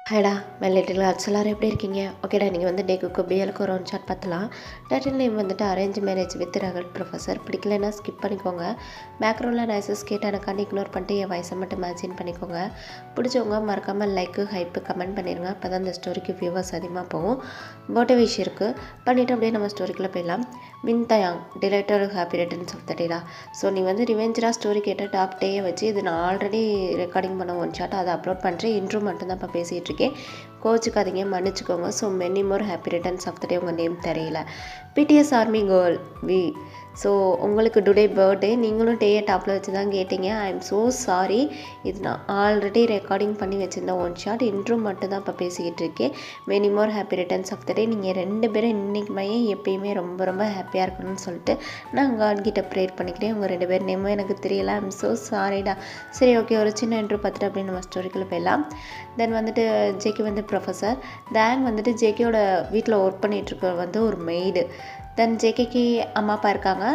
ஹாய்டா little arts எல்லோரும் எப்படி இருக்கீங்க? ஓகேடா, நீங்கள் வந்து டேக்கு பிஎலுக்கு ஒரு ஒன் ஷாட் பார்த்துலாம். டைட்டில் நேம் வந்துட்டு arrange marriage with rugged professor. பிடிக்கலைன்னா ஸ்கிப் பண்ணிக்கோங்க. பேக்ரவுண்டில் நாய்ஸஸ் கேட்டு எனக்காண்டி இக்னோர் பண்ணிட்டு என் வயசை மட்டும் மேட்சின் பண்ணிக்கோங்க. பிடிச்சவங்க மறக்காமல் லைக்கு ஹைப்பு கமெண்ட் பண்ணிடுங்க. அப்போ தான் இந்த ஸ்டோரிக்கு வியூவர்ஸ் அதிகமாக போகும். போட்ட விஷயம் இருக்குது பண்ணிவிட்டு அப்படியே நம்ம ஸ்டோரிக்குள்ளே போயிடலாம். வின்தயாங் டிலைட்டர் ஹாப்பி ரிட்டர்ன்ஸ் ஆஃப் த டேடா. ஸோ நீ வந்து ரிவெஞ்சராக ஸ்டோரி கேட்ட டாப் டேயை வச்சு இது நான் ஆல்ரெடி ரெக்கார்டிங் பண்ண ஒன் ஷாட் அதை அப்லோட் பண்ணுறேன். இன்ட்ரோ மட்டும்தான் இப்போ பேசிகிட்டு இருக்கேன். கோச்சுக்காதீங்க, மன்னிச்சுக்கோங்க. So many more happy returns of the day. உங்கள் நேம் தெரியல. BTS army girl V. So உங்களுக்கு டுடே பர்த்டே, நீங்களும் டேயை டாப்பில் வச்சு தான் கேட்டீங்க. I am so sorry. இது நான் ஆல்ரெடி ரெக்கார்டிங் பண்ணி வச்சுருந்தேன் ஒன் ஷாட். இன்ட்ரோ மட்டும் தான் இப்போ பேசிக்கிட்டு இருக்கேன். Many more happy returns of the day. நீங்கள் 2 பேரும் இன்றைக்குமே எப்பயுமே ரொம்ப ரொம்ப ஹாப்பியாக இருக்கணும்னு சொல்லிட்டு நான் காட்கிட்ட ப்ரேயர் பண்ணிக்கிறேன். உங்கள் 2 பேர் நேமும் எனக்கு தெரியல. ஐ எம் ஸோ சாரிடா. சரி, ஓகே, ஒரு சின்ன இன்ட்ரோ பார்த்துட்டு அப்படின்னு நம்ம ஸ்டோரிக்குள்ளே போயிடலாம். தென் வந்துட்டு ஜேகே வந்து ப்ரொஃபஸர். தேங் வந்துட்டு ஜேகேயோட வீட்டில் ஒர்க் பண்ணிகிட்ருக்க வந்து ஒரு மெய்டு. தென் ஜேகேக்கு அம்மா அப்பா இருக்காங்க.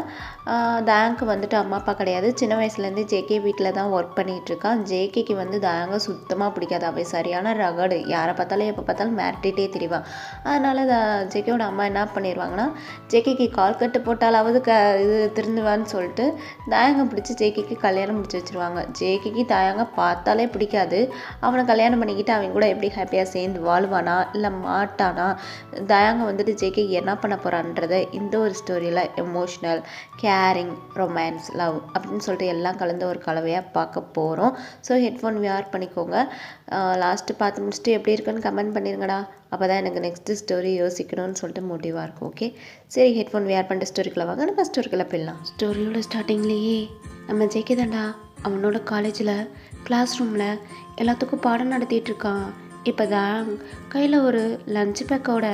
தேங்க்கு வந்துட்டு அம்மா அப்பா கிடையாது. சின்ன வயசுலேருந்து ஜேகே வீட்டில் தான் ஒர்க் பண்ணிகிட்ருக்கான். ஜேகேக்கு வந்து தேங்கை சுத்தமாக பிடிக்காது. அவை சரியான ரகடு. யாரை பார்த்தாலும் எப்போ பார்த்தாலும் மிரட்டிகிட்டே திரிவான். அதனால் ஜேகேயோட அம்மா என்ன பண்ணிடுவாங்கன்னா, ஜேகேக்கு கால் கட்டு போட்டாலாவது இது திருந்துவான்னு சொல்லிட்டு தேங்கை பிடிச்சி ஜேகேக்கு கல்யாணம் முடிச்சு வச்சுருவாங்க. ஜேகேக்கு தேங்கை பார்த்தாலே பிடிக்காது. அவனை கல்யாணம் பண்ணிக்கிட்டு அவன் கூட எப்படி ஹாப்பியாக சேர்ந்து வாழ்வானா இல்லை மாட்டானா, தேங்கை வந்துட்டு ஜேகே என்ன பண்ண போகிறான்றதை இந்த ஒரு ஸ்டோரியில் எமோஷ்னல், கேரிங், ரொமான்ஸ், லவ் அப்படின்னு சொல்லிட்டு எல்லாம் கலந்து ஒரு கலவையாக பார்க்க போகிறோம். ஸோ ஹெட்ஃபோன் வியர் பண்ணிக்கோங்க. லாஸ்ட்டு பார்த்து முடிச்சுட்டு எப்படி இருக்குன்னு கமெண்ட் பண்ணிடுங்கடா. அப்போ தான் எனக்கு நெக்ஸ்ட்டு ஸ்டோரி யோசிக்கணும்னு சொல்லிட்டு மோட்டிவாக இருக்கும். ஓகே, சரி, ஹெட்ஃபோன் வியர் பண்ணிட்டு ஸ்டோரிக்குள்ளே வாங்க. நம்ம ஸ்டோரிக்குள்ளே போயிடலாம். ஸ்டோரியோட ஸ்டார்டிங்லேயே நம்ம ஜேகே தாண்டா அவனோட காலேஜில் கிளாஸ் ரூமில் எல்லாத்துக்கும் பாடம் நடத்திட்டு இருக்கான். இப்போ தான் கையில் ஒரு லஞ்ச் பேக்கோட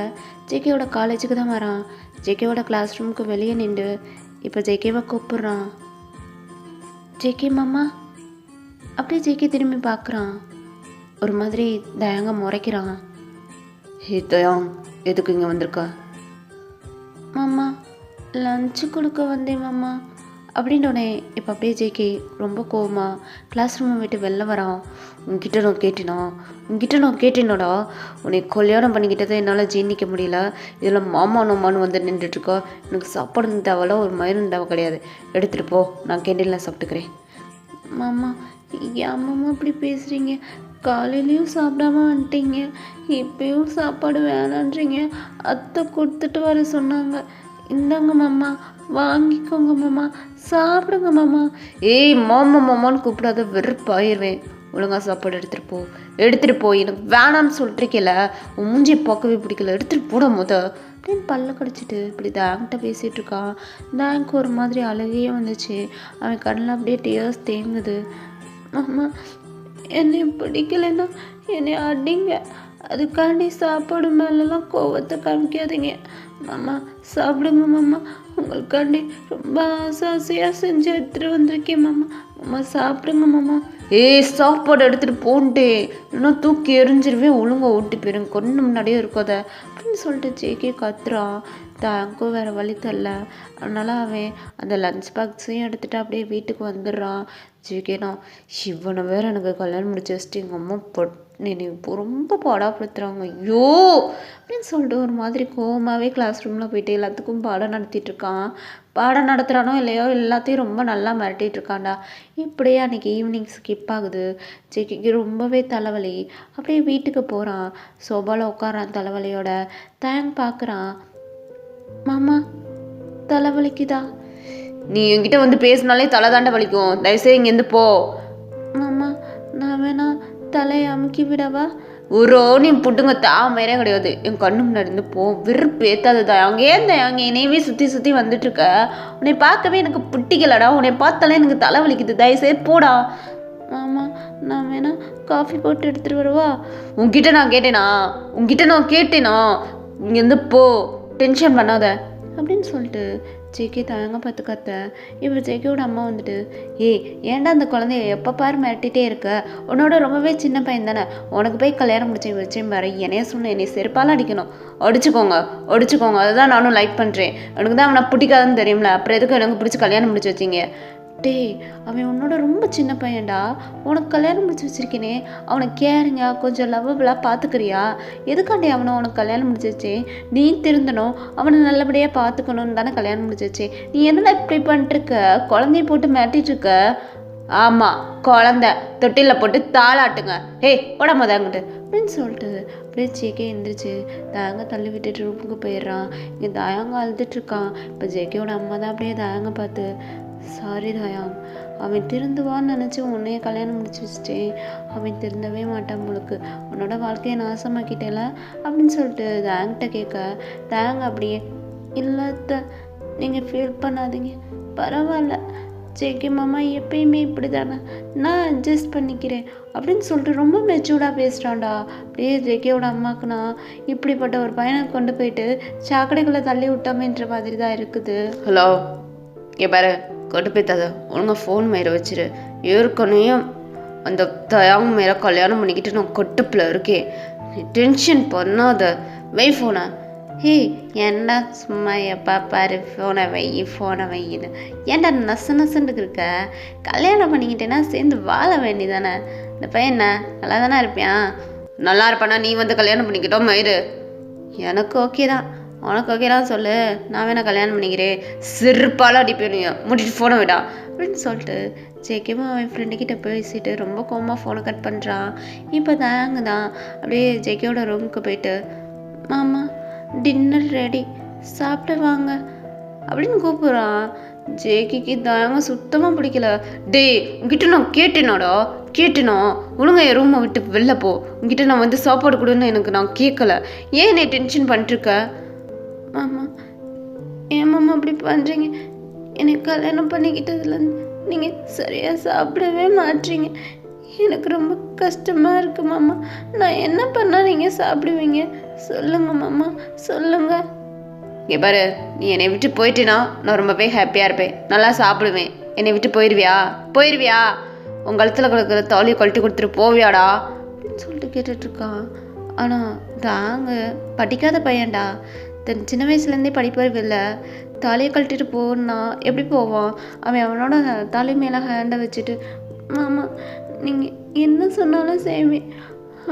ஜேகேயோட காலேஜுக்கு தான் வரான். ஜேகேவோட கிளாஸ் ரூமுக்கு வெளியே நின்று இப்போ ஜேகேவை கூப்பிட்றான். ஜேகே மாமா. அப்படியே ஜேகே திரும்பி பார்க்குறான். ஒரு மாதிரி தயாங்க முறைக்கிறான். ஹே தயாங், எதுக்கு இங்கே வந்திருக்கா? மாமா, லஞ்சு கொடுக்க வந்தேன் மாமா அப்படின்னோடனே இப்போ அப்படியே ஜேகே ரொம்ப கோவமா கிளாஸ் ரூமை விட்டு வெளில வரான். உங்ககிட்ட நான் கேட்டேனோடா, உன்னை கல்யாணம் பண்ணிக்கிட்டதை என்னால் ஜீர்ணிக்க முடியல. இதில் மாமான்னு வந்து நின்றுட்டுருக்கோ. எனக்கு சாப்பாடு தேவையில்ல, ஒரு மயிரும் தேவை கிடையாது. எடுத்துகிட்டு போ, நான் கேண்டீனில் சாப்பிட்டுக்கிறேன். மாமா, ஏன் மாமா அப்படி பேசுகிறீங்க? காலையிலையும் சாப்பிடாம வந்துட்டீங்க, இப்பயும் சாப்பாடு வேணான்றீங்க. அத்தை கொடுத்துட்டு வர சொன்னாங்க. இந்தாங்க மாமா, வாங்கிக்கோங்க மாமா, சாப்பிடுங்க மாமா. ஏய், மாமான்னு கூப்பிடாத, வெறுப்பாயிருவேன். ஒழுங்கா சாப்பாடு எடுத்துகிட்டு போ. எனக்கு வேணான்னு சொல்லிட்டுருக்கல, உன் மூஞ்சி பார்க்கவே பிடிக்கல, எடுத்துகிட்டு போட அப்படின்னு பல்ல கடிச்சிட்டு இப்படி தேங்கிட்ட பேசிகிட்டு இருக்கான். தேங்க்கு ஒரு மாதிரி அழுகையே வந்துச்சு. அவன் கண்ணில் அப்படியே டியர்ஸ் தேங்குது. மாமா, என்னை பிடிக்கலைன்னா என்னை அடிங்க, அதுக்காண்டி சாப்பாடு மேலெலாம் கோவத்தை காமிக்காதீங்க. மாமா, சாப்பிடுங்க மாமா, உங்களுக்காண்டி ரொம்ப ஆசையாக செஞ்சு எடுத்துகிட்டு வந்திருக்கேன் மாமா. மாமா, சாப்பிடுங்க மாமா. ஏய், சாப்பாடு எடுத்துகிட்டு போன்ட்டே, இன்னும் தூக்கி எரிஞ்சிருவேன். ஒழுங்கா ஓட்டி போயிருங்க, கொண்டு முன்னாடியே இருக்காத அப்படின்னு சொல்லிட்டு ஜேகே கத்துறான். தேங்க்கும் வேறு வழி தரல. அதனால் அவன் அந்த லஞ்ச் பாக்ஸையும் எடுத்துகிட்டு அப்படியே வீட்டுக்கு வந்துடுறான். ஜேகேனா, சிவனை வேறு எனக்கு கல்யாணம் முடிச்சு வச்சுட்டு எங்கள் அம்மா நீ இப்போ ரொம்ப பாடாப்படுத்துகிறாங்க, ஐயோ அப்படின்னு சொல்லிட்டு ஒரு மாதிரி கோவமாகவே கிளாஸ் ரூமில் போயிட்டு எல்லாத்துக்கும் பாடம் நடத்திட்டுருக்கான். பாடம் நடத்துகிறானோ இல்லையோ எல்லாத்தையும் ரொம்ப நல்லா மிரட்டிகிட்டு இருக்கான்டா. இப்படியே அன்றைக்கி ஈவினிங் ஸ்கிப் ஆகுது. ஜேகேக்கு ரொம்பவே தலைவலி. அப்படியே வீட்டுக்கு போகிறான். சோபாவில் உட்காரான் தலைவலியோட. தேங்க் பார்க்குறான். மாமா, தலைவலிக்குதா? நீ என்கிட்ட வந்து பேசினாலே தலை தாண்ட வலிக்கும். தயவுசெய்து இங்கேருந்து போ. மாமா, நான் வேணா தலையை அமுக்கி விடவா? ஒரு நீ புட்டுங்க தாமரே கிடையாது. என் கண்ணு முன்னாடி இருந்து போ. வெறுப்பு ஏத்தாததா. அங்கே அங்கே என்னையவே சுற்றி வந்துட்டுருக்க. உன்னை பார்க்கவே எனக்கு பிடிக்கலடா. உன்னை பார்த்தாலே எனக்கு தலை வலிக்குது. தயவுசெய்து போடா. மாமா, நான் வேணா காஃபி போட்டு எடுத்துகிட்டு வருவா? உங்ககிட்ட நான் கேட்டேனா? இங்கேருந்து போ, டென்ஷன் பண்ணாத அப்படின்னு சொல்லிட்டு ஜேகே தயங்க பார்த்து கத்த. இப்போ ஜேகேயோட அம்மா வந்துட்டு, ஏய், ஏன்டா அந்த குழந்தைய எப்போ பாரு மிரட்டிகிட்டே இருக்க? உன்னோட ரொம்பவே சின்ன பையன் தானே, உனக்கு போய் கல்யாணம் வச்சேன் பாரு. என்னைய சொன்ன, என்னை செருப்பால் அடிக்கணும். அடிச்சுக்கோங்க, அதுதான் நானும் லைக் பண்ணுறேன். எனக்கு தான் அவனை பிடிக்காதுன்னு தெரியும்ல, அப்புறம் எதுக்கு எனக்கு பிடிச்சி கல்யாணம் முடிச்சு வச்சிங்க? டேய், அவன் உன்னோட ரொம்ப சின்ன பையன்டா. உனக்கு கல்யாணம் முடிச்சு வச்சிருக்கேனே, அவனை கேருங்க கொஞ்சம் லவ்வபுளாக பார்த்துக்கிறியா? எதுக்காண்டி அவனை உனக்கு கல்யாணம் முடிச்சு வச்சேன்? நீ திருந்தணும், அவனை நல்லபடியாக பார்த்துக்கணுன்னு தானே கல்யாணம் முடிச்சு வச்சேன். நீ என்னடா இப்படி பண்ணிட்டுருக்க? குழந்தைய போட்டு மிரட்டிட்டுருக்க. ஆமாம், குழந்த தொட்டிலில் போட்டு தாளாட்டுங்க. ஏய் உடம்பு தாங்கிட்டு அப்படின்னு சொல்லிட்டு அப்படியே ஜேகே எழுந்திரிச்சு தயங்க தள்ளி விட்டுட்டு ரூமுக்கு போயிடுறான். இங்கே தயங்க அழுதுட்ருக்கான். இப்போ ஜேகேயோட அம்மா தான் அப்படியே தயங்க பார்த்து, சாரி தயாங், அவன் திருந்துவான்னு நினச்சி உன்னைய கல்யாணம் முடிச்சு வச்சுட்டேன். அவன் திருந்தவே மாட்டான் உங்களுக்கு, உன்னோட வாழ்க்கையை நாசமாக்கிட்டேல அப்படின்னு சொல்லிட்டு தயாங்கிட்ட கேட்க, தயாங்க அப்படியே இல்லாத நீங்கள் ஃபீல் பண்ணாதீங்க, பரவாயில்ல, ஜேகே மாமா எப்பயுமே இப்படி தானே, நான் அட்ஜஸ்ட் பண்ணிக்கிறேன் அப்படின்னு சொல்லிட்டு ரொம்ப மெச்சூர்டாக பேசுகிறான்டா. அப்படியே ஜேகேயோட அம்மாக்குனா இப்படிப்பட்ட ஒரு பையனை கொண்டு போயிட்டு சாக்கடைக்குள்ளே தள்ளி விட்டோமேன்ற மாதிரி தான் இருக்குது. ஹலோ, இங்கே பாரு, கொண்டு போய் தத ஒழுங்காக ஃபோன் மேலே வச்சிரு. ஏற்கனவே அந்த தயாங்க மேலே கல்யாணம் பண்ணிக்கிட்டு நான் கொட்டுப்பில் இருக்கேன். நீ டென்ஷன் பண்ணாத, வை ஃபோனை. ஹே, ஏன்டா சும்மா எப்பா பாரு ஃபோனை வையின்னு ஏன்டா நசுன்னு இருக்க? கல்யாணம் பண்ணிக்கிட்டேன்னா சேர்ந்து வாழ வேண்டியதானே? இந்த பையன் என்ன நல்லா தானே இருப்பியான்? நல்லா இருப்பானா? நீ வந்து கல்யாணம் பண்ணிக்கிட்டோம் மயிறு. எனக்கு ஓகே தான், உனக்கு ஓகே தான் சொல்லு, நான் வேணா கல்யாணம் பண்ணிக்கிறேன். சிறுப்பால் அடிப்பேன், முடிட்டு ஃபோனை விடா அப்படின்னு சொல்லிட்டு ஜேகேமா அவன் ஃப்ரெண்டுக்கிட்ட பேசிட்டு ரொம்ப கோமா ஃபோனை கட் பண்ணுறான். இப்போ தாங்க தான் அப்படியே ஜேகேயோட ரூமுக்கு போயிட்டு, மாமா டின்னர் ரெடி, சாப்பிட்டு வாங்க அப்படின்னு கூப்பிட்றான். ஜேகிக்கு தாங்க சுத்தமாக பிடிக்கல. டேய், உங்ககிட்ட நான் கேட்டேனா ஒழுங்கா என் ரூமை விட்டு வெளில போ. உங்ககிட்ட நான் வந்து சாப்பாடு கொடுன்னு எனக்கு நான் கேட்கல. ஏன் நீ டென்ஷன் பண்ணிட்டுருக்க? மாமா, ஏன் மாமா அப்படி பண்ணுறீங்க? எனக்கு கல்யாணம் பண்ணிக்கிட்டதுலேருந்து நீங்கள் சரியாக சாப்பிடவே மாட்டீங்க. எனக்கு ரொம்ப கஷ்டமாக இருக்குது மாமா. நான் என்ன பண்ணால் நீங்கள் சாப்பிடுவீங்க? சொல்லுங்கள் மாமா, சொல்லுங்கள். இங்கே பாரு, நீ என்னை விட்டு போயிட்டேன்னா நான் ரொம்பவே ஹாப்பியாக இருப்பேன், நல்லா சாப்பிடுவேன். என்னை விட்டு போயிடுவியா? உங்கள் கழுத்தில் கொடுக்குற தாலியை கழட்டி கொடுத்துட்டு போவியாடா அப்படின்னு சொல்லிட்டு கேட்டுட்ருக்கான். ஆனால் தாங்க படிக்காத பையன்டா, சின்ன வயசுலேருந்தே படிப்பறிவு இல்லை. தாலியை கழட்டிட்டு போனா எப்படி போவான்? அவனோட தலை மேலே ஹேண்டை வச்சுட்டு, மாமா நீங்கள் என்ன சொன்னாலும் செய்வேன்,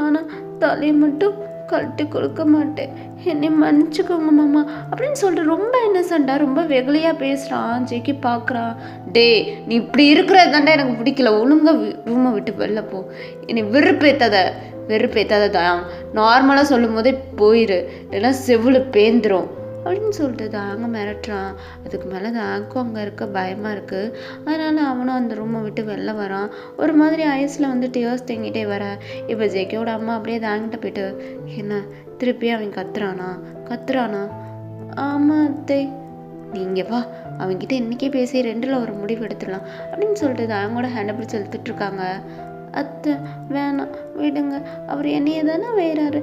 ஆனால் தலையை மட்டும் கழட்டி கொடுக்க மாட்டேன், என்னை மன்னிச்சுக்கோங்க மாமா அப்படின்னு சொல்லிட்டு ரொம்ப இன்னசென்ட்டாக ரொம்ப வெகுளியாக பேசுகிறான். ஜேகே பார்க்குறான். டே, நீ இப்படி இருக்கிறது தாண்டா எனக்கு பிடிக்கல. ஒழுங்காக ரூமை விட்டு வெளில போ. என்னை வெறுப்பேத்தாத தான். நார்மலாக சொல்லும் போதே போயிரு, இல்லைன்னா செவ்வில் பேந்துடும் அப்படின்னு சொல்லிட்டு தாங்க மிரட்டுறான். அதுக்கு மேலே தாங்கும் அங்கே இருக்க பயமாக இருக்குது. அதனால் அவனும் அந்த ரூமை விட்டு வெளில வரான். ஒரு மாதிரி ஐஸில் வந்து டியர்ஸ் தேங்கிட்டே வர. இப்போ ஜேகேயோட அம்மா அப்படியே தாங்கிட்ட போயிட்டு, என்ன திருப்பி அவன் கத்துறானா? ஆமாம் அத்தை. நீங்கள் வா, அவன்கிட்ட இன்றைக்கே பேசி 2ல் ஒரு முடிவு எடுத்துடலாம் அப்படின்னு சொல்லிட்டு தாங்கோட ஹேண்டை பிடிச்சி இழுத்துட்ருக்காங்க. அத்தை வேணாம், விடுங்க, அவர் என்னையே தானே வேறாரு,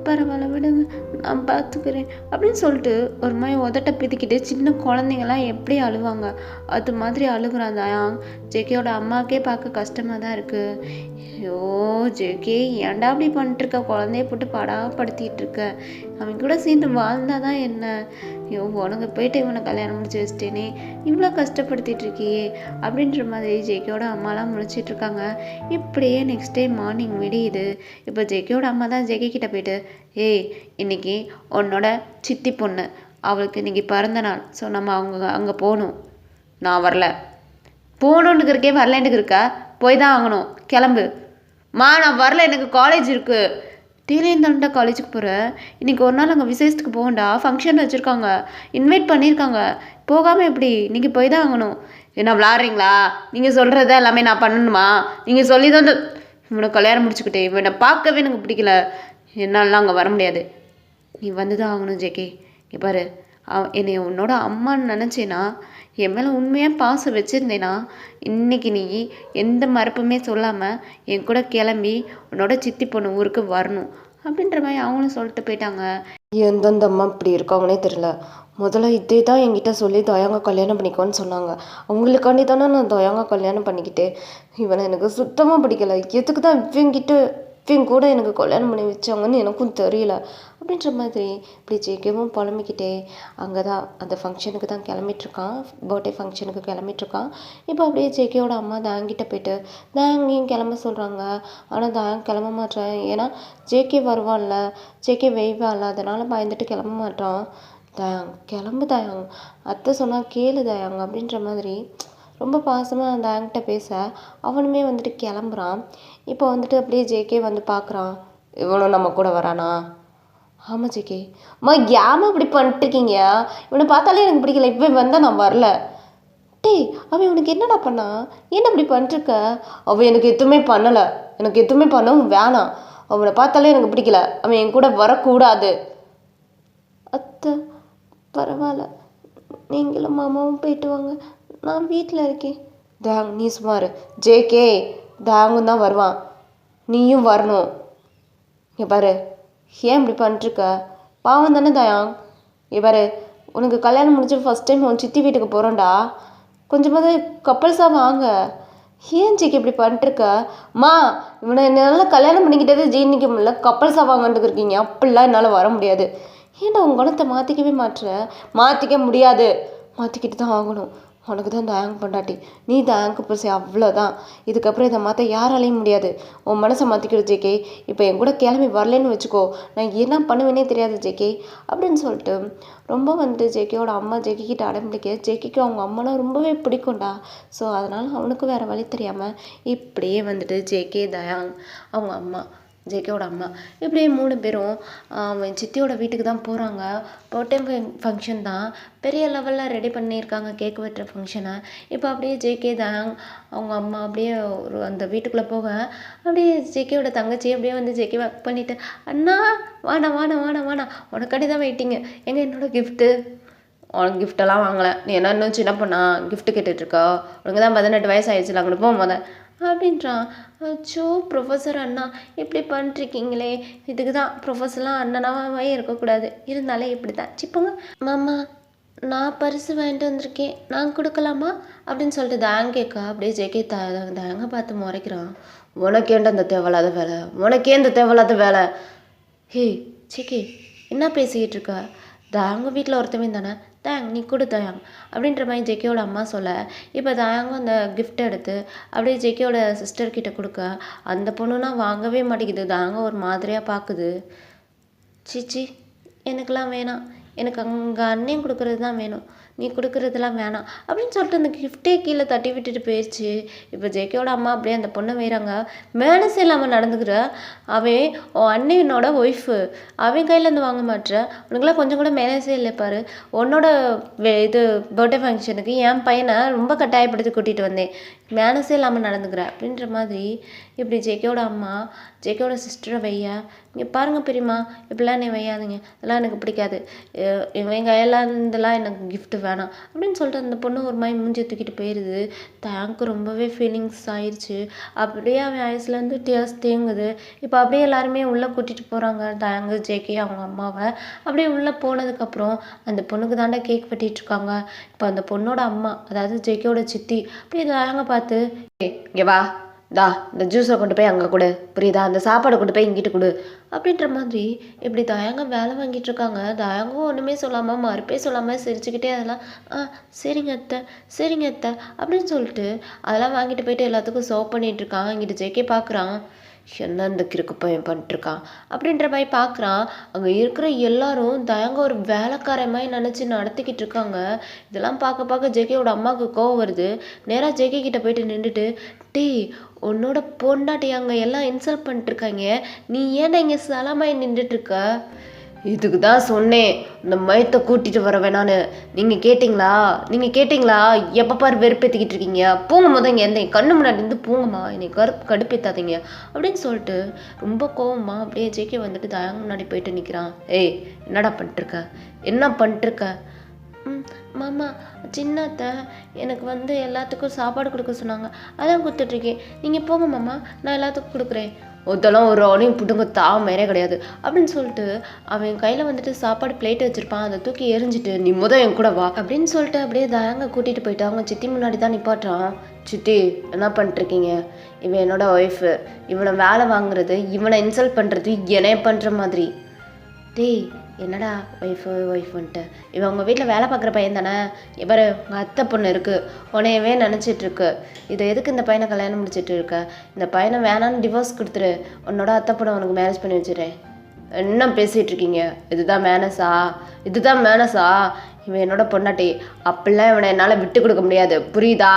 பரவாயில்ல விடுங்க, நான் பார்த்துக்கிறேன் அப்படின்னு சொல்லிட்டு ஒரு மாதிரி உதட்ட பிதிக்கிட்டு சின்ன குழந்தைங்களாம் எப்படி அழுவாங்க அது மாதிரி அழுகுறான் தயாங். ஜேகேயோட அம்மாக்கே பார்க்க கஷ்டமாக தான் இருக்குது. ஐயோ ஜேகே, ஏன்டா அப்படி பண்ணிட்டுருக்க? குழந்தைய போட்டு படாப்படுத்திட்டு இருக்க. அவன் கூட சேர்ந்து வாழ்ந்தா தான் என்ன? ஐயோ, உனக்கு போயிட்டு இவனை கல்யாணம் முடிச்சு வச்சிட்டேனே, இவ்வளோ கஷ்டப்படுத்திட்டு இருக்கியே அப்படின்ற மாதிரி ஜேகேயோட அம்மாலாம் முழிச்சிட்ருக்காங்க. இப்படியே நெக்ஸ்ட் டே மார்னிங் விடியுது. இப்போ ஜேகேயோட அம்மா தான் ஜேகே கிட்ட போயிட்டு, ஏய், இன்னைக்கு உன்னோட சித்தி பொண்ணு, அவளுக்கு இன்னைக்கு பிறந்த நாள், ஸோ நம்ம அங்கே போகணும். நான் வரல. போகணுன்னு இருக்கே, வரலன்ட்டு இருக்கா? போய் தான் ஆகணும், கிளம்பு. நான் வரல, எனக்கு காலேஜ் இருக்குது. டெய்லியும் தாண்டா காலேஜுக்கு போகிறேன். இன்றைக்கி ஒரு நாள் அங்கே விசேஷத்துக்கு போகண்டா, ஃபங்க்ஷன் வச்சுருக்காங்க, இன்வைட் பண்ணியிருக்காங்க, போகாமல் எப்படி? இன்றைக்கி போய் தான் ஆகணும். என்ன விளாட்றீங்களா? நீங்கள் சொல்கிறத எல்லாமே நான் பண்ணணுமா? நீங்கள் சொல்லி தான் இவனை கல்யாணம் முடிச்சுக்கிட்டேன். இவனை பார்க்கவே எனக்கு பிடிக்கல. என்னாலலாம் அங்கே வர முடியாது. நீ வந்து தான் ஆகணும் ஜேகே. இங்கே பாரு, என்னை உன்னோட அம்மான்னு நினச்சேன்னா, என் மேலே உண்மையாக பாசம் வச்சுருந்தேன்னா, இன்றைக்கி நீ எந்த மறுப்புமே சொல்லாமல் என் கூட கிளம்பி உன்னோட சித்தி பொண்ணு ஊருக்கு வரணும் அப்படின்ற மாதிரி அவங்களும் சொல்லிட்டு போயிட்டாங்க. எந்தெந்த அம்மா இப்படி இருக்காங்கன்னே தெரியல. முதல்ல இதே தான் என்கிட்ட சொல்லி தயாங்க கல்யாணம் பண்ணிக்கோன்னு சொன்னாங்க. அவங்களுக்காண்டி தானே நான் தயாங்க கல்யாணம் பண்ணிக்கிட்டேன். இவனை எனக்கு சுத்தமாக பிடிக்கல. எதுக்கு தான் இவங்கிட்ட இவன் கூட எனக்கு கல்யாணம் பண்ணி வச்சாங்கன்னு எனக்கும் தெரியல அப்படின்ற மாதிரி இப்படி ஜேகேவும் புலம்பிக்கிட்டே அங்கே தான் அந்த ஃபங்க்ஷனுக்கு தான் கிளம்பிட்டுருக்கான், பர்த்டே ஃபங்க்ஷனுக்கு கிளம்பிட்டுருக்கான். இப்போ அப்படியே ஜேகேவோட அம்மா தாங்கிட்ட போயிட்டு தாங்கையும் கிளம்ப சொல்கிறாங்க. ஆனால் தாங் கிளம்ப மாட்டேன், ஏன்னா ஜேகே வருவான்ல, ஜேகே வெய்வான்ல, அதனால் பயந்துட்டு கிளம்ப மாட்டான். தயாங் கிளம்பு தயாங், அத்தை சொன்னால் கேளு தயாங் அப்படின்ற மாதிரி ரொம்ப பாசமாக அந்த ஆங்கிட்ட பேச அவனுமே வந்துட்டு கிளம்புறான். இப்போ வந்துட்டு அப்படியே ஜேகே வந்து பார்க்குறான். இவனும் நம்ம கூட வரானா? ஆமாம் ஜேகே. அம்மா ஏமா இப்படி பண்ணிட்டுருக்கீங்க? இவனை பார்த்தாலே எனக்கு பிடிக்கல, இப்போ வந்தால் நான் வரல. டேய் அவன் உனக்கு என்னடா பண்ணா? என்ன இப்படி பண்ணிட்டுருக்க? அவன் எனக்கு எதுவுமே பண்ணலை, எனக்கு எதுவுமே பண்ணவும் வேணாம். அவனை பார்த்தாலே எனக்கு பிடிக்கல, அவன் என் கூட வரக்கூடாது. அத்தை பரவாயில்ல, நீங்களும் மாமாவும் போயிட்டு வாங்க, நான் வீட்டில் இருக்கேன். தாங் நீ சுமார். ஜேகே தாங்கும் தான் வருவான், நீயும் வரணும். இங்கே பாரு, ஏன் இப்படி பண்ணிட்டுருக்க? பாவம் தானே தயாங். இங்கே பாரு, உனக்கு கல்யாணம் முடிஞ்சு ஃபஸ்ட் டைம் உன் சித்தி வீட்டுக்கு போகிறோம்டா, கொஞ்சமாவது கப்பல்ஸாக வாங்க. ஏன் ஜேகே இப்படி பண்ணிட்டுருக்க? மா இவனை என்னால் கல்யாணம் பண்ணிக்கிட்டது ஜீர்ணிக்க முடியல, கப்பல்ஸாக வாங்கன்ட்டு இருக்கீங்க. அப்படிலாம் என்னால் வர முடியாது. ஏன்டா உன் குணத்தை மாற்றிக்கவே மாட்டுற? மாற்றிக்க முடியாது, மாற்றிக்கிட்டு தான் ஆகணும். உனக்கு தான் தயாங் பொண்டாட்டி, நீ தயாங்கு பிரிசி, அவ்வளோதான். இதுக்கப்புறம் இதை மாற்ற யாராலையும் முடியாது. உன் மனசை மாற்றிக்கிடு ஜேகே. இப்போ என் கூட கிளம்பி வரலன்னு வச்சுக்கோ, நான் என்ன பண்ணுவேனே தெரியாது ஜேகே அப்படின்னு சொல்லிட்டு ரொம்ப வந்துட்டு ஜேகேயோட அம்மா ஜேகே கிட்ட அடம்பிடிக்க. ஜேகேக்கு அவங்க அம்மானா ரொம்பவே பிடிக்கும்டா. ஸோ அதனால் அவனுக்கு வேறு வழி தெரியாமல் இப்படியே வந்துட்டு ஜேகே தயாங் அவங்க அம்மா ஜேகேவோட அம்மா இப்படியே 3 பேரும் அவன் சித்தியோட வீட்டுக்கு தான் போகிறாங்க. பர்த்டே ஃபங்க்ஷன் தான், பெரிய லெவலில் ரெடி பண்ணியிருக்காங்க கேக் வெட்டுற ஃபங்க்ஷனை. இப்போ அப்படியே ஜேகே தான் அவங்க அம்மா அப்படியே ஒரு அந்த வீட்டுக்குள்ளே போக அப்படியே ஜேகேவோட தங்கச்சி அப்படியே வந்து ஜேகே ஒர்க் பண்ணிவிட்டு, அண்ணா வாண்ணா வாண்ணா வாண்ணா வாண்ணா, உனக்காடி தான் வெயிட்டிங்க, எங்கே என்னோடய கிஃப்ட்டு? உனக்கு கிஃப்டெல்லாம் வாங்கலை, நீ என்ன இன்னும் சின்ன பொண்ணா கிஃப்ட்டு கேட்டுட்ருக்கா? உனக்கு தான் 18 வயசு ஆயிடுச்சு, அங்கே போ முத அப்படின்றான். அச்சோ ப்ரொஃபஸர் அண்ணா இப்படி பண்ணிட்டுருக்கீங்களே, இதுக்கு தான் ப்ரொஃபஸர்லாம் அண்ணனாவே இருக்கக்கூடாது, இருந்தாலே இப்படி தான் சிப்போங்க. மாமா நான் பரிசு வாங்கிட்டு வந்திருக்கேன், நான் கொடுக்கலாமா அப்படின்னு சொல்லிட்டு தாங்க கேட்க அப்படியே ஜேகே தாங்க பார்த்து முறைக்கிறான். உனக்கேண்ட அந்த தேவையில்லாத வேலை, உனக்கே இந்த தேவையில்லாத வேலை? ஹே ஜேகே என்ன பேசிக்கிட்டு இருக்கா? தாங்க வீட்டில் ஒருத்தவன் தானே, தயாங் நீ கொடு தயாங் அப்படின்ற மாதிரி ஜேகேயோட அம்மா சொல்ல, இப்போ தயாங்கும் அந்த கிஃப்ட் எடுத்து அப்படியே ஜேகேயோட சிஸ்டர்கிட்ட கொடுக்க, அந்த பொண்ணுனா வாங்கவே மாட்டேங்குது. தாங்க ஒரு மாதிரியாக பார்க்குது. சிச்சி எனக்கெல்லாம் வேணாம், எனக்கு அங்கே அண்ணன் கொடுக்குறது தான் வேணும், நீ கொடுக்குறதுலாம் வேணாம் அப்படின்னு சொல்லிட்டு அந்த கிஃப்டே கீழே தட்டி விட்டுட்டு போயிடுச்சு. இப்போ ஜேகேயோட அம்மா அப்படியே அந்த பொண்ணை வேறாங்க, மேனஸே இல்லாமல் நடந்துக்கிற, அவன் உன் அண்ணனோட ஒய்ஃபு, அவன் கையிலேருந்து வாங்க மாட்டேற, உனக்குலாம் கொஞ்சம் கூட மேனஸே இல்லை பாரு. உன்னோட இது பர்த்டே ஃபங்க்ஷனுக்கு என் பையனை ரொம்ப கட்டாயப்படுத்தி கூட்டிகிட்டு வந்தேன், மேனஸே இல்லாமல் நடந்துக்கிற அப்படின்ற மாதிரி இப்படி ஜேகேயோட அம்மா ஜேகேயோட சிஸ்டரை வையா, இங்கே பாருங்கள் பெரியம்மா இப்படிலாம் நீ வையாதுங்க, அதெல்லாம் எனக்கு பிடிக்காது, இவன் கையெல்லாம் இருந்தெல்லாம் எனக்கு கிஃப்ட்டு வேணாம் அப்படின்னு சொல்லிட்டு அந்த பொண்ணு ஒரு மாதிரி மூஞ்சி தூக்கிட்டு போயிடுது. தேங்க்கு ரொம்பவே ஃபீலிங்ஸ் ஆயிடுச்சு. அப்படியே அவன் ஐஸ்லேருந்து டியர்ஸ் தேங்குது. இப்போ அப்படியே எல்லாருமே உள்ளே கூட்டிகிட்டு போகிறாங்க தேங்கு ஜேகே அவங்க அம்மாவை. அப்படியே உள்ளே போனதுக்கப்புறம் அந்த பொண்ணுக்கு தாண்டா கேக் வெட்டிகிட்ருக்காங்க. இப்போ அந்த பொண்ணோட அம்மா அதாவது ஜேகேயோட சித்தி அப்படியே தேங்க பார்த்து, இங்கே வா, தா இந்த ஜூஸை கொண்டு போய் அங்கே கொடு, புரியுதா, அந்த சாப்பாடை கொண்டு போய் இங்கிட்டு கொடு அப்படின்ற மாதிரி இப்படி தயாங்க வேலை வாங்கிட்டு இருக்காங்க. தயாங்கும் ஒன்றுமே சொல்லாமல் மறுப்பே சொல்லாமல் சிரிச்சுக்கிட்டே அதெல்லாம் சரிங்க அத்தை சரிங்க அத்தை அப்படின்னு சொல்லிட்டு அதெல்லாம் வாங்கிட்டு போயிட்டு எல்லாத்துக்கும் சர்வ் பண்ணிகிட்ருக்கான். இங்கிட்டு ஜேகே பார்க்குறான், என்ன இந்த கிறுக்கு பையன் பண்ணிட்டுருக்கான் அப்படின்ற மாதிரி பார்க்குறான். அங்கே இருக்கிற எல்லாரும் தயாங்க ஒரு வேலைக்கார மாதிரி நினச்சி நடத்திக்கிட்டு இருக்காங்க. இதெல்லாம் பார்க்க பார்க்க ஜேகேயோட அம்மாவுக்கு கோவம் வருது. நேராக ஜேகே கிட்ட போயிட்டு நின்றுட்டு, டேய் உன்னோட பொண்டாட்டி அங்கே எல்லாம் இன்சல்ட் பண்ணிட்டுருக்காங்க, நீ ஏன்டா இங்கே சலமாய் நின்றுட்டுருக்க? இதுக்கு தான் சொன்னேன் இந்த மயத்தை கூட்டிகிட்டு வர வேணான்னு. நீங்கள் கேட்டிங்களா? எப்போ பாரு வெறுப்பேற்றிக்கிட்டு இருக்கீங்க, பூங்க மொதல் இங்கே எந்த கண்ணு முன்னாடி இருந்து பூங்கம்மா, என்னை கடுப்பேற்றாதீங்க அப்படின்னு சொல்லிட்டு ரொம்ப கோவமாக அப்படியே ஜேகே வந்துட்டு தயாங்க முன்னாடி போயிட்டு நிற்கிறான். ஏய் என்னடா பண்ணிட்டுருக்க? மாமா சின்னத்தை எனக்கு எல்லாத்துக்கும் சாப்பாடு கொடுக்க சொன்னாங்க, அதான் கொடுத்துட்ருக்கேன், நீங்கள் போங்க மாமா, நான் எல்லாத்துக்கும் கொடுக்குறேன். அதெல்லாம் ஒரு ஆணையும் பிடுங்க தாமரே கிடையாது அப்படின்னு சொல்லிட்டு அவன் கையில் வந்துட்டு சாப்பாடு பிளேட் வச்சுருப்பான், அதை தூக்கி எரிஞ்சிட்டு நீ என் கூட வா அப்படின்னு சொல்லிட்டு அப்படியே தயங்க கூட்டிகிட்டு போயிட்டு அவங்க சித்தி முன்னாடி தான் நிப்பாட்டுறான். சித்தி என்ன பண்ணிட்டுருக்கீங்க? இவன் என்னோட ஒய்ஃபு, இவனை வேலை வாங்குறது, இவனை இன்சல்ட் பண்ணுறது என்னைய பண்ணுற மாதிரி. டேய் என்னடா ஒய்ஃபுன்ட்டு, இவன் உங்கள் வீட்டில் வேலை பார்க்குற பையன் தானே? இவர் உங்கள் அத்தை பொண்ணு இருக்குது, உன்னையவே நினச்சிட்ருக்கு. இதை எதுக்கு இந்த பையனை கல்யாணம் முடிச்சிட்டு இருக்க? இந்த பையனை வேணான்னு டிவோர்ஸ் கொடுத்துரு, உன்னோட அத்தை பொண்ணை உனக்கு மேரேஜ் பண்ணி வச்சுறேன். என்ன பேசிகிட்டு இருக்கீங்க? இதுதான் மேனஸா? இவன் என்னோட பொண்டாட்டி, அப்படிலாம் இவனை என்னால் விட்டு கொடுக்க முடியாது, புரியுதா?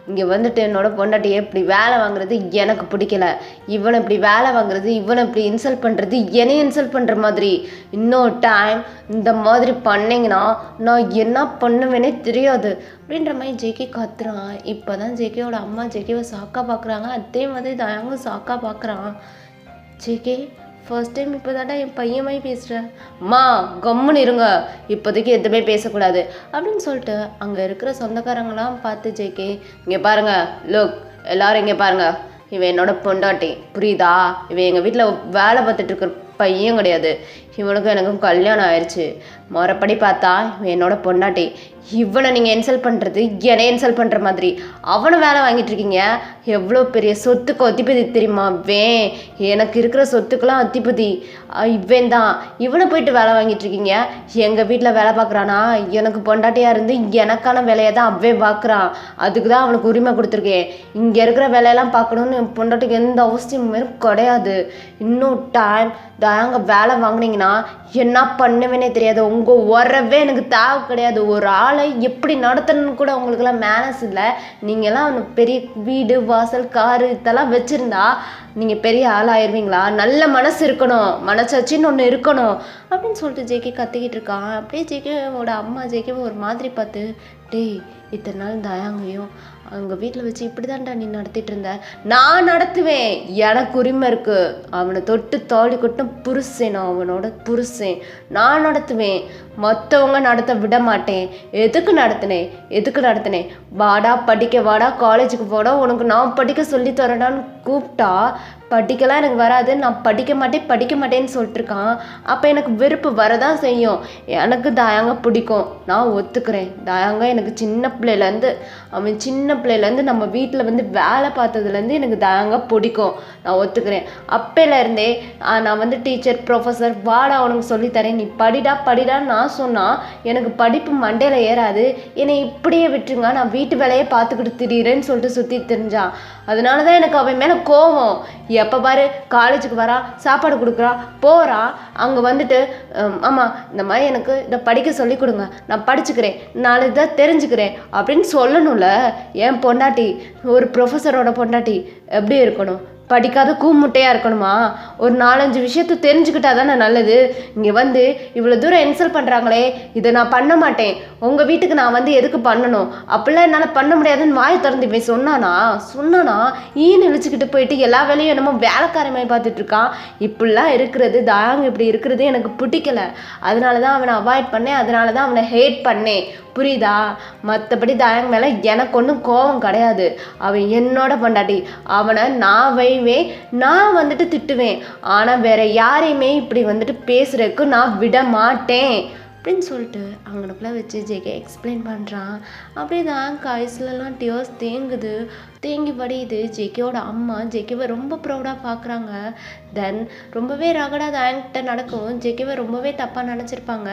இங்கே வந்துட்டு என்னோட பொண்டாட்டியை இப்படி வேலை வாங்குறது எனக்கு பிடிக்கல. இவனை இப்படி வேலை வாங்குறது, இவனை இப்படி இன்சல்ட் பண்ணுறது, என்னையும் இன்சல்ட் பண்ணுற மாதிரி. இன்னொரு டைம் இந்த மாதிரி பண்ணிங்கன்னா நான் என்ன பண்ணுவேனே தெரியாது அப்படின்ற மாதிரி ஜேகே கத்துறான். இப்போ தான் ஜேகேவோட அம்மா ஜேகேவை சாக்கா பார்க்குறாங்க, அதே மாதிரி தயாங்க சாக்கா பார்க்குறான். ஜேகே ஃபர்ஸ்ட் டைம் இப்போ தாண்டா என் பையன் மாதிரி பேசுகிறேன். அம்மா கம்முன்னு இருங்க, இப்போதைக்கு எதுவுமே பேசக்கூடாது அப்படின்னு சொல்லிட்டு அங்கே இருக்கிற சொந்தக்காரங்களாம் பார்த்து ஜேகே இங்கே பாருங்க, லுக் எல்லாரும் இங்கே பாருங்க, இவன் என்னோட பொண்டாட்டி, புரியுதா? இவன் எங்கள் வீட்டில் வேலை பார்த்துட்டு இருக்கிற பையன் கிடையாது. இவனுக்கும் எனக்கும் கல்யாணம் ஆயிடுச்சு. மறுபடி பார்த்தா இவன் என்னோட பொண்டாட்டி. இவனை நீங்கள் இன்சல்ட் பண்ணுறது என்னை இன்சல்ட் பண்ணுற மாதிரி. அவனை வேலை வாங்கிட்டு இருக்கீங்க. எவ்வளோ பெரிய சொத்துக்கு அதிபதி தெரியுமா? எனக்கு இருக்கிற சொத்துக்கெல்லாம் அதிபதி இவன் தான். இவனை போயிட்டு வேலை வாங்கிட்டு இருக்கீங்க. எங்கள் வீட்டில் வேலை பார்க்குறானா? எனக்கு பொண்டாட்டியாக இருந்து எனக்கான வேலையை தான் அவ்வே பார்க்குறான். அதுக்கு தான் அவனுக்கு உரிமை கொடுத்துருக்கேன். இங்கே இருக்கிற வேலையெல்லாம் பார்க்கணுன்னு என் பொண்டாட்டிக்கு எந்த அவசியமுமே கிடையாது. இன்னும் டைம் தாங்க வேலை வாங்கினீங்கன்னா என்ன பண்ணுவேனே தெரியாது. உங்கள் உறவே எனக்கு தேவை கிடையாது. ஒரு ஆளை எப்படி நடத்தணும்னு கூட உங்களுக்கெல்லாம் மேனஸ் இல்லை. நீங்கள்லாம் அவனுக்கு பெரிய வீடு வாசல் காரு இதெல்லாம் வச்சுருந்தா நீங்கள் பெரிய ஆள் ஆயிடுவீங்களா? நல்ல மனசு இருக்கணும், மனசாட்சின்னு ஒன்று இருக்கணும் அப்படின்னு சொல்லிட்டு ஜேகே கத்திக்கிட்டு இருக்கான். அப்படியே ஜேகேவோட அம்மா ஜேகேவை ஒரு மாதிரி பார்த்து, டேய் இத்தனை நாள் தயாங்கையும் அவங்க வீட்டில் வச்சு இப்படி தான்டா நீ நடத்திட்டு இருந்த. நான் நடத்துவேன், எனக்கு உரிமை இருக்குது. அவனை தொட்டு தாலி கொட்டும் புருஷன், அவனோட புருஷன். நான் நடத்துவேன், மற்றவங்க நடத்த விட மாட்டேன். எதுக்கு நடத்தினேன்? வாடா படிக்க, வாடா காலேஜுக்கு போடா, உனக்கு நான் படிக்க சொல்லி தரேடான்னு கூப்பிட்டா படிக்கலாம் எனக்கு வராது, நான் படிக்க மாட்டேன்னு சொல்லிட்டு இருக்கான். அப்போ எனக்கு வெறுப்பு வரதான் செய்யும். எனக்கு தாயாங்க பிடிக்கும், நான் ஒத்துக்கிறேன். தாயாங்க எனக்கு சின்ன பிள்ளையிலேருந்து நம்ம வீட்டில் வந்து வேலை பார்த்ததுலேருந்து எனக்கு தாயாங்க பிடிக்கும், நான் ஒத்துக்கிறேன். அப்போலேருந்தே நான் வந்து டீச்சர் ப்ரொஃபஸர் வாடா உனக்கு சொல்லித்தரேன், நீ படிடான்னு நான் சொன்னால் எனக்கு படிப்பு மண்டையில் ஏறாது, என்னை இப்படியே விட்டுருங்க, நான் வீட்டு வேலையே பார்த்துக்கிட்டு திடீரேன்னு சொல்லிட்டு சுற்றி தெரிஞ்சான். அதனால தான் எனக்கு அவன் மேலே கோவம். எப்போ பாரு காலேஜுக்கு வரான், சாப்பாடு கொடுக்குறான், போகிறான், அங்கே வந்துட்டு ஆமாம் இந்த மாதிரி எனக்கு இதை படிக்க சொல்லி கொடுங்க, நான் படிச்சுக்கிறேன், நான் இதை தெரிஞ்சுக்கிறேன் அப்படின்னு சொல்லணும்ல. என் பொண்டாட்டி ஒரு ப்ரொஃபஸரோட பொண்டாட்டி எப்படி இருக்கணும்? படிக்காத கூமுட்டையாக இருக்கணுமா? ஒரு 4-5 விஷயத்த தெரிஞ்சுக்கிட்டா தானே நல்லது. இங்கே வந்து இவ்வளோ தூரம் இன்சல்ட் பண்ணுறாங்களே, இதை நான் பண்ண மாட்டேன், உங்கள் வீட்டுக்கு நான் வந்து எதுக்கு பண்ணணும், அப்படிலாம் என்னால் பண்ண முடியாதுன்னு வாய் திறந்து இவன் சொன்னானா ஈன்னு இழிச்சுக்கிட்டு போயிட்டு எல்லா வேலையும் என்னமோ வேலைக்காரமே பார்த்துட்டு இருக்கான். இப்படிலாம் இருக்கிறது தாங்க, இப்படி இருக்கிறது எனக்கு பிடிக்கல. அதனால தான் அவனை அவாய்ட் பண்ணேன், அதனால தான் அவனை ஹேட் பண்ணேன், புரியுதா? மற்றபடி தாயங்க மேலே எனக்கு ஒன்றும் கோபம் கிடையாது. அவன் என்னோட பொண்டாட்டி, அவனை நான் வந்துட்டு திட்டுவேன். ஆனால் வேற யாரையுமே இப்படி வந்துட்டு பேசுறதுக்கு நான் விட மாட்டேன் அப்படின்னு சொல்லிட்டு அவங்களுக்குள்ள வச்சு ஜேகே எக்ஸ்பிளைன் பண்ணுறான். அப்படியே தான் காய்ஸ்லாம் டியர்ஸ் தேங்கி படியுது. ஜேகேவோட அம்மா ஜேகேவை ரொம்ப ப்ரௌடாக பார்க்குறாங்க. தென் ரொம்பவே ரகடாக தாங்கிட்ட நடக்கும். ஜேகேவை ரொம்பவே தப்பாக நினச்சிருப்பாங்க.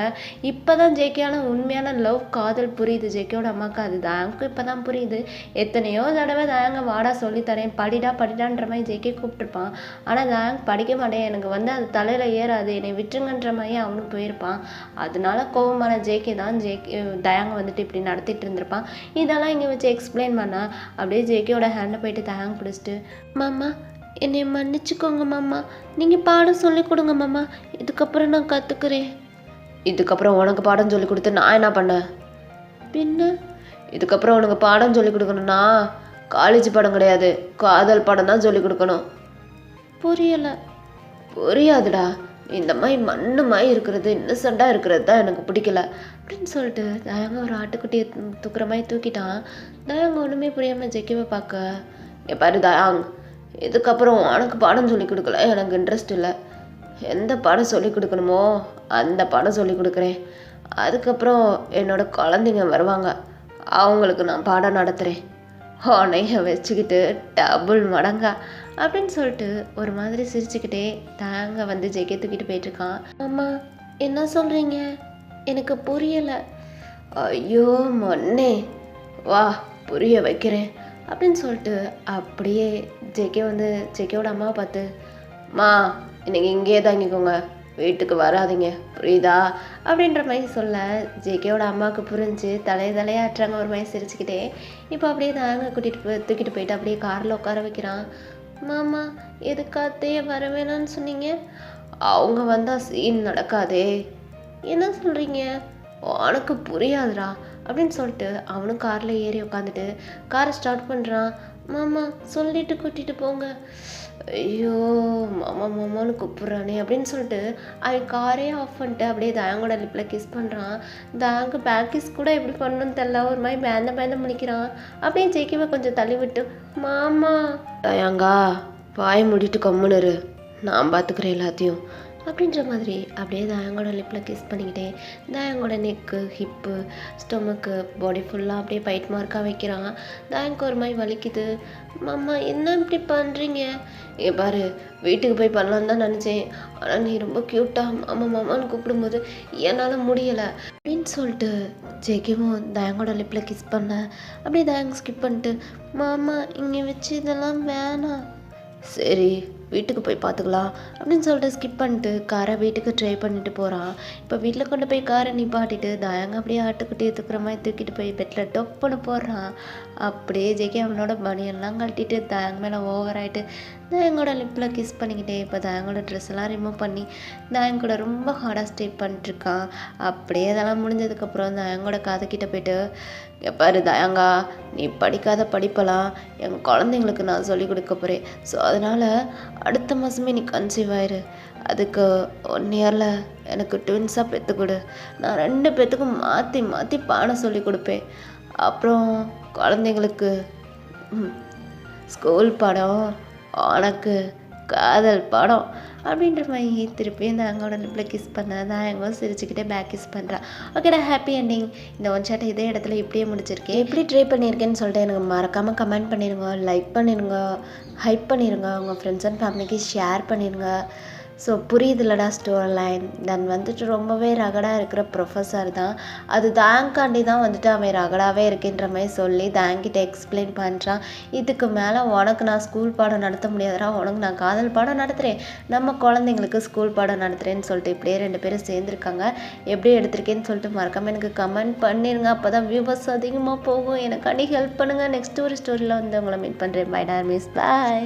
இப்போ தான் ஜேகேயான உண்மையான லவ் காதல் புரியுது ஜேகேவோட அம்மாவுக்கு. அது தாங்க்கும் இப்போ தான் புரியுது. எத்தனையோ தடவை தாங்க வாடா சொல்லித்தரேன், படிடான்ற மாதிரி ஜேகே கூப்பிட்டுருப்பான். ஆனால் தாங்க படிக்க மாட்டேன், எனக்கு வந்து அது தலையில் ஏறாது, என்னை விட்டுருங்கன்ற மாதிரி அவனும் போயிருப்பான். அதனால கோபமான ஜேகே தான் தயாங்க வந்துட்டு இப்படி நடத்திட்டு இருந்திருப்பான். இதெல்லாம் இங்கே வச்சு எக்ஸ்பிளைன் பண்ணா அப்படியே ஜேகேவோட ஹேண்டை போயிட்டு தயாங்க பிடிச்சிட்டு, மாமா என்னை மன்னிச்சுக்கோங்க மாமா, நீங்கள் பாடம் சொல்லி கொடுங்க மாமா, இதுக்கப்புறம் நான் கற்றுக்குறேன். இதுக்கப்புறம் உனக்கு பாடம் சொல்லி கொடுத்து நான் என்ன பண்ணேன்? பின்ன இதுக்கப்புறம் உனக்கு பாடம் சொல்லி கொடுக்கணும்னா காலேஜ் பாடம் கிடையாது, காதல் பாடம் தான் சொல்லி கொடுக்கணும். புரியாதுடா, இந்த மாதிரி மண்ணு மாதிரி இருக்கிறது, இன்னசெண்டாக இருக்கிறது தான் எனக்கு பிடிக்கல அப்படின்னு சொல்லிட்டு தயாங்க ஒரு ஆட்டுக்குட்டியை தூக்குற மாதிரி தூக்கிட்டான். தயாங்க ஒன்றுமே புரியாமல் ஜெக்கிவை பார்க்க, பாரு தயாங், இதுக்கப்புறம் உனக்கு பாடம் சொல்லி கொடுக்கல, எனக்கு இன்ட்ரெஸ்ட் இல்லை. எந்த பாடம் சொல்லி கொடுக்கணுமோ அந்த பாடம் சொல்லி கொடுக்குறேன். அதுக்கப்புறம் என்னோட குழந்தைங்க வருவாங்க, அவங்களுக்கு நான் பாடம் நடத்துகிறேன். உன்னைய வச்சுக்கிட்டு டபுள் மடங்கா அப்படின்னு சொல்லிட்டு ஒரு மாதிரி சிரிச்சுக்கிட்டே தாங்க வந்து ஜெகே தூக்கிட்டு போயிட்டுருக்கான். அம்மா என்ன சொல்கிறீங்க, எனக்கு புரியலை. ஐயோ மொன்னே, வா புரிய வைக்கிறேன் அப்படின்னு சொல்லிட்டு அப்படியே ஜெகே வந்து ஜெகேவோட அம்மாவை பார்த்து, மா இன்னைக்கு இங்கேயே தாங்கிக்கோங்க, வீட்டுக்கு வராதிங்க, புரியுதா அப்படின்ற மாதிரி சொல்ல ஜெகேவோட அம்மாவுக்கு புரிஞ்சு தலையாட்டுறாங்க ஒரு மாதிரி சிரிச்சுக்கிட்டே. இப்போ அப்படியே தாங்க தூக்கிட்டு போயிட்டு அப்படியே காரில் உட்கார வைக்கிறான். மாமா எதுக்காத்தையே வர வேணான்னு சொன்னீங்க? அவங்க வந்தால் சீன் நடக்காதே. என்ன சொல்கிறீங்க, உனக்கு புரியாதுடா அப்படின்னு சொல்லிட்டு அவனும் காரில் ஏறி உட்காந்துட்டு காரை ஸ்டார்ட் பண்ணுறான். மாமா சொல்லிட்டு கூட்டிகிட்டு போங்க. ஐயோ மாமா மாமான்னு கூப்பிட்றானே அப்படின்னு சொல்லிட்டு அவன் காரே ஆஃப் பண்ணிட்டு அப்படியே தயாங்கோட லிப்பில் கிஸ் பண்ணுறான். தாங்க பேக் கிஸ் கூட எப்படி பண்ணணும்னு தெரில, ஒரு மாதிரி பேந்த முழிக்கிறான். அப்படியே ஜெயிக்கவே கொஞ்சம் தள்ளி விட்டு, மாமா. தயாங்கா வாய் மூடிட்டு கம்முன்னு இரு, நான் பார்த்துக்கிறேன் எல்லாத்தையும் அப்படின்ற மாதிரி அப்படியே தாயங்கோட லிப்பில் கிஸ் பண்ணிக்கிட்டே தாயங்கோட நெக்கு, ஹிப்பு, ஸ்டொமக்கு, பாடி ஃபுல்லாக அப்படியே பைட் மார்க்காக வைக்கிறான். தாயங்க ஒரு மாதிரி வலிக்குது. மாமா என்ன இப்படி பண்ணுறீங்க? ஏ பாரு, வீட்டுக்கு போய் பண்ணலான்னு தான் நினச்சேன், ஆனால் நீ ரொம்ப க்யூட்டாக மாமா மாமான்னு கூப்பிடும்போது என்னால் முடியலை அப்படின்னு சொல்லிட்டு ஜெகிவும் தாயங்கோட லிப்பில் கிஸ் பண்ண அப்படியே தாயங்க ஸ்கிப் பண்ணிட்டு, மாமா இங்கே வச்சு இதெல்லாம் வேணாம், சரி வீட்டுக்கு போய் பார்த்துக்கலாம் அப்படின்னு சொல்லிட்டு ஸ்கிப் பண்ணிட்டு காரை வீட்டுக்கு ட்ரை பண்ணிட்டு போகிறான். இப்போ வீட்டில் கொண்டு போய் காரை நிப்பாட்டிட்டு தாயங்க அப்படியே ஆட்டுக்குட்டி தூக்குற மாதிரி தூக்கிட்டு போய் பெட்டில் டொப்புன்னு போடுறான். அப்படியே ஜெகே அவனோட பனியெல்லாம் கழட்டிட்டு தாயங்க மேலே ஓவர் ஆகிட்டு தாயங்கோட லிப்பில் கிஸ் பண்ணிக்கிட்டே இப்போ தாயங்கோட ட்ரெஸ் எல்லாம் ரிமூவ் பண்ணி தாயங்க கூட ரொம்ப ஹார்டாக ஸ்டே பண்ணிட்டுருக்கான். அப்படியே அதெல்லாம் முடிஞ்சதுக்கப்புறம் தாயங்கோட காதுக்கிட்ட போயிட்டு, பாரு தயாங்கா, நீ படிக்காத படிப்பெல்லாம் என் குழந்தைங்களுக்கு நான் சொல்லி கொடுக்க போகிறேன். ஸோ அதனால் அடுத்த மாதமே நீ கன்சீவ் ஆயிரு. அதுக்கு 1 இயரில் எனக்கு ட்வின்ஸாக பெற்று கொடு. நான் 2 பேத்துக்கும் மாற்றி மாற்றி பாடம் சொல்லி கொடுப்பேன். அப்புறம் குழந்தைங்களுக்கு ஸ்கூல் பாடம், உனக்கு காதல் பாடம் அப்படின்ற மாதிரி திருப்பி இந்த அங்கோட லிப்பில் கிஸ் பண்ண தான் எங்கோ சிரிச்சுக்கிட்டே பேக் கிஸ் பண்ணுறான். ஓகேடா, ஹாப்பி எண்டிங். இந்த ஒன் ஷாட்டை இதே இடத்துல இப்படியே முடிச்சிருக்கேன். எப்படி ட்ரை பண்ணியிருக்கேன்னு சொல்லிட்டு எனக்கு மறக்காமல் கமெண்ட் பண்ணிடுங்க, லைக் பண்ணிடுங்க, ஹைப் பண்ணிடுங்க, உங்கள் ஃப்ரெண்ட்ஸ் அண்ட் ஃபேமிலிக்கு ஷேர் பண்ணிடுங்க. ஸோ புரியுதுல்லடா ஸ்டோரி லைன். தென் வந்துட்டு ரொம்பவே ரகடாக இருக்கிற ப்ரொஃபஸர் தான், அது தாங்காண்டி தான் வந்துட்டு அவன் ரகடாகவே இருக்குன்ற மாதிரி சொல்லி தாங்கிட்ட எக்ஸ்பிளைன் பண்ணுறான். இதுக்கு மேலே உனக்கு நான் ஸ்கூல் பாடம் நடத்த முடியாதுடா, உனக்கு நான் காதல் பாடம் நடத்துகிறேன், நம்ம குழந்தைங்களுக்கு ஸ்கூல் பாடம் நடத்துகிறேன்னு சொல்லிட்டு இப்படியே 2 பேரும் சேர்ந்துருக்காங்க. எப்படி எடுத்திருக்கேன்னு சொல்லிட்டு மறக்காமல் எனக்கு கமெண்ட் பண்ணிடுங்க. அப்போ தான் வியூவர்ஸ் அதிகமாக போகும். எனக்காண்டி ஹெல்ப் பண்ணுங்கள். நெக்ஸ்ட் ஒரு ஸ்டோரியில் வந்து உங்களை மீட் பண்ணுறேன். பை டார்மிஸ், பாய்.